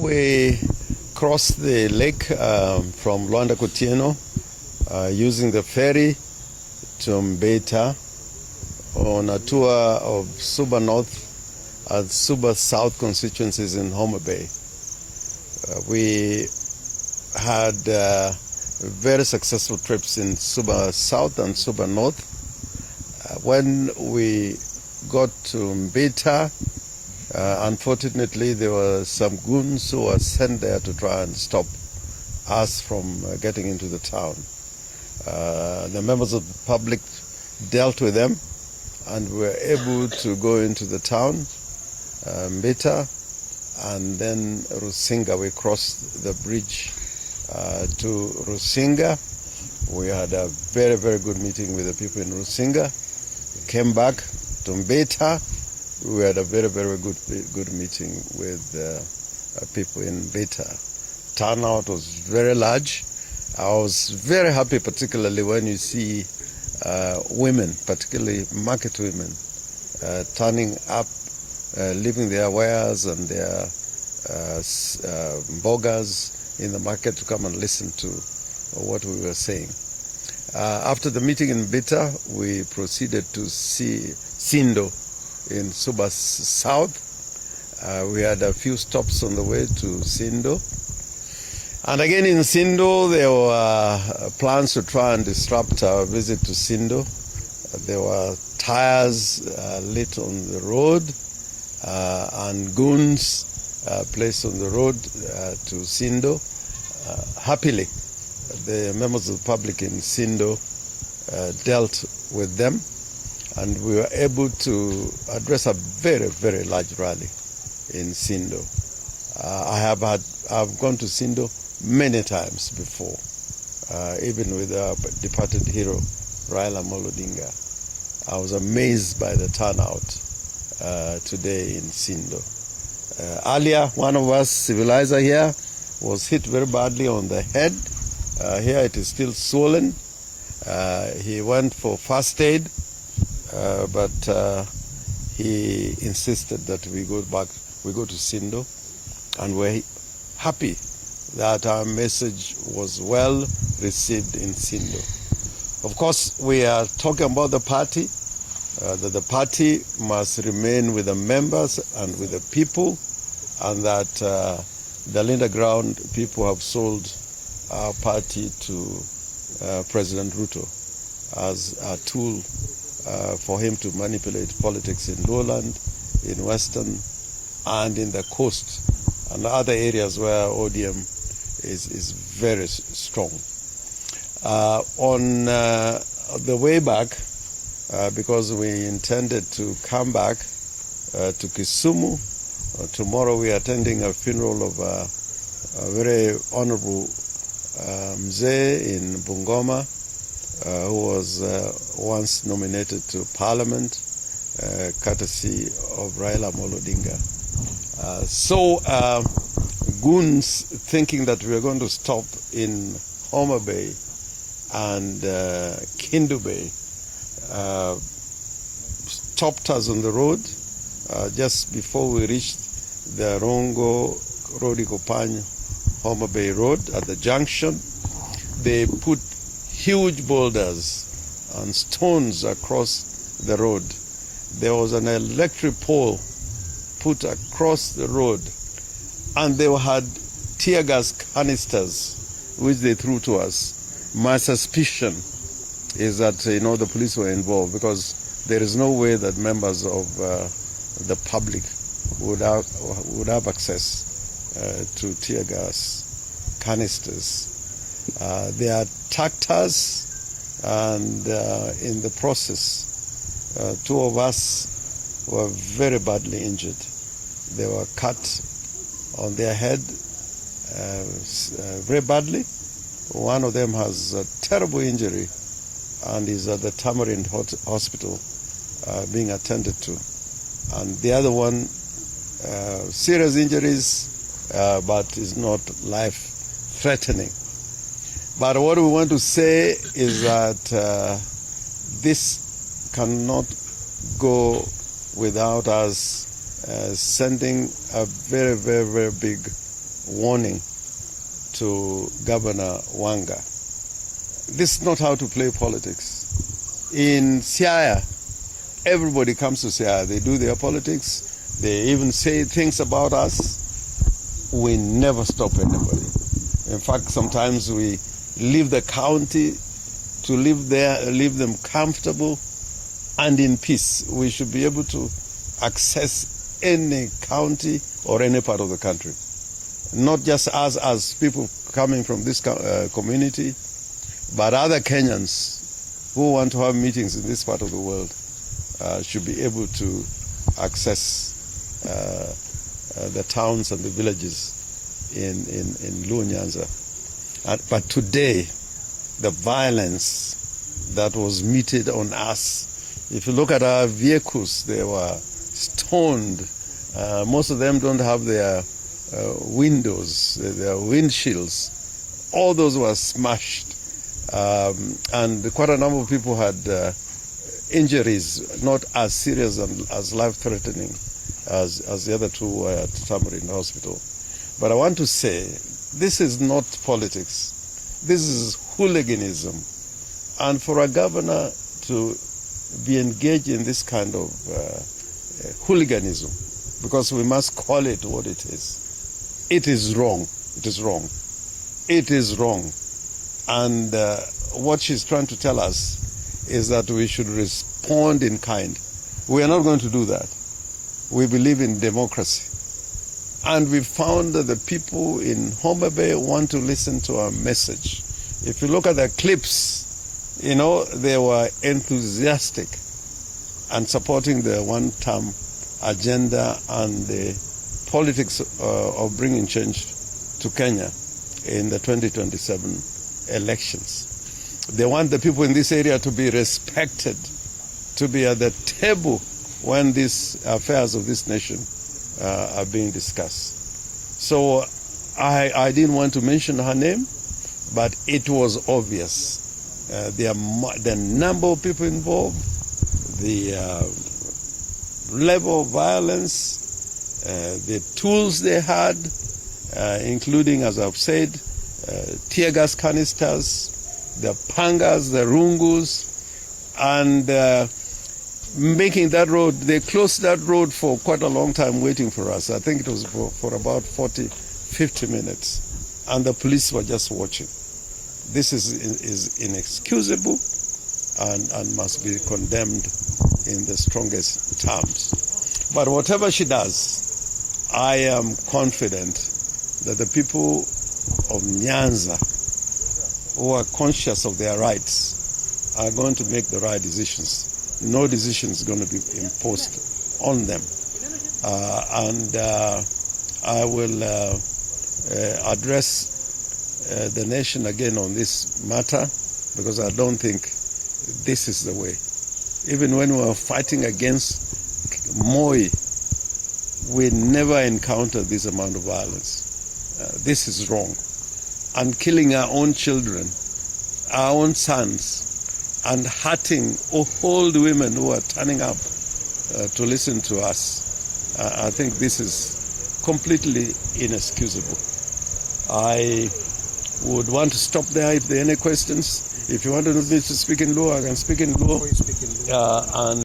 We crossed the lake from Luanda Kotieno using the ferry to Mbita on a tour of Suba North and Suba South constituencies in Homabay. We had very successful trips in Suba South and Suba North. When we got to Mbita, unfortunately there were some goons who were sent there to try and stop us from getting into the town. The members of the public dealt with them and were able to go into the town, Mbita, and then Rusinga. We crossed the bridge to Rusinga. We had a very, very good meeting with the people in Rusinga. We came back to Mbita. We had a very, very good meeting with people in Mbita. Turnout was very large. I was very happy, particularly when you see women, particularly market women, turning up, leaving their wares and their bogas in the market to come and listen to what we were saying. After the meeting in Mbita, we proceeded to see Sindo in Suba South. We had a few stops on the way to Sindo. And again in Sindo, there were plans to try and disrupt our visit to Sindo. There were tires lit on the road and goons placed on the road to Sindo. Happily, the members of the public in Sindo dealt with them, and we were able to address a very, very large rally in Sindo. I've gone to Sindo many times before, even with our departed hero, Raila Amolo Odinga. I was amazed by the turnout today in Sindo. Earlier, one of us, civilizer here, was hit very badly on the head. Here it is still swollen. He went for first aid, but he insisted that we go to Sindo, and we're happy that our message was well received in Sindo. Of course, we are talking about the party, that the party must remain with the members and with the people, and that the Linda Ground people have sold our party to President Ruto as a tool for him to manipulate politics in lowland, in western, and in the coast, and other areas where ODM is very strong. On the way back, because we intended to come back to Kisumu, tomorrow we are attending a funeral of a very honorable Mzee in Bungoma, who was once nominated to Parliament, courtesy of Raila Amolo Odinga. So goons, thinking that we are going to stop in Homabay and Kindu Bay, stopped us on the road just before we reached the Rongo Rodikopany Homabay Road at the junction. They put huge boulders and stones across the road. There was an electric pole put across the road, and they had tear gas canisters which they threw to us. My suspicion is that the police were involved, because there is no way that members of the public would have access to tear gas canisters. They attacked us, and in the process, two of us were very badly injured. They were cut on their head very badly. One of them has a terrible injury and is at the Tamarind Hospital being attended to. And the other one, serious injuries, but is not life-threatening. But what we want to say is that this cannot go without us sending a very, very, very big warning to Governor Wanga. This is not how to play politics. In Siaya, everybody comes to Siaya. They do their politics. They even say things about us. We never stop anybody. In fact, sometimes we leave the county to live there, leave them comfortable and in peace. We should be able to access any county or any part of the country. Not just us as people coming from this community, but other Kenyans who want to have meetings in this part of the world should be able to access the towns and the villages in Luo Nyanza. But today, the violence that was meted on us, if you look at our vehicles, they were stoned. Most of them don't have their windows, their windshields. All those were smashed. And quite a number of people had injuries, not as serious and as life-threatening as the other two were at Tamarind Hospital. But I want to say, this is not politics. This is hooliganism. And for a governor to be engaged in this kind of hooliganism, because we must call it what it is wrong. It is wrong. It is wrong. And what she's trying to tell us is that we should respond in kind. We are not going to do that. We believe in democracy. And we found that the people in Homabay want to listen to our message. If you look at the clips, you know, they were enthusiastic and supporting the one-term agenda and the politics of bringing change to Kenya in the 2027 elections. They want the people in this area to be respected, to be at the table when these affairs of this nation are being discussed. So I didn't want to mention her name, but it was obvious. The number of people involved, the level of violence, the tools they had, including, as I've said, tear gas canisters, the pangas, the rungus, and making that road, they closed that road for quite a long time waiting for us. I think it was for about 40, 50 minutes. And the police were just watching. This is inexcusable and must be condemned in the strongest terms. But whatever she does, I am confident that the people of Nyanza, who are conscious of their rights, are going to make the right decisions. No decision is going to be imposed on them. I will address the nation again on this matter, because I don't think this is the way. Even when we were fighting against Moi, we never encountered this amount of violence. This is wrong. And killing our own children, our own sons, and hurting old women who are turning up to listen to us. I think this is completely inexcusable. I would want to stop there if there are any questions. If you wanted me to speak in Luo, I can speak in Luo. And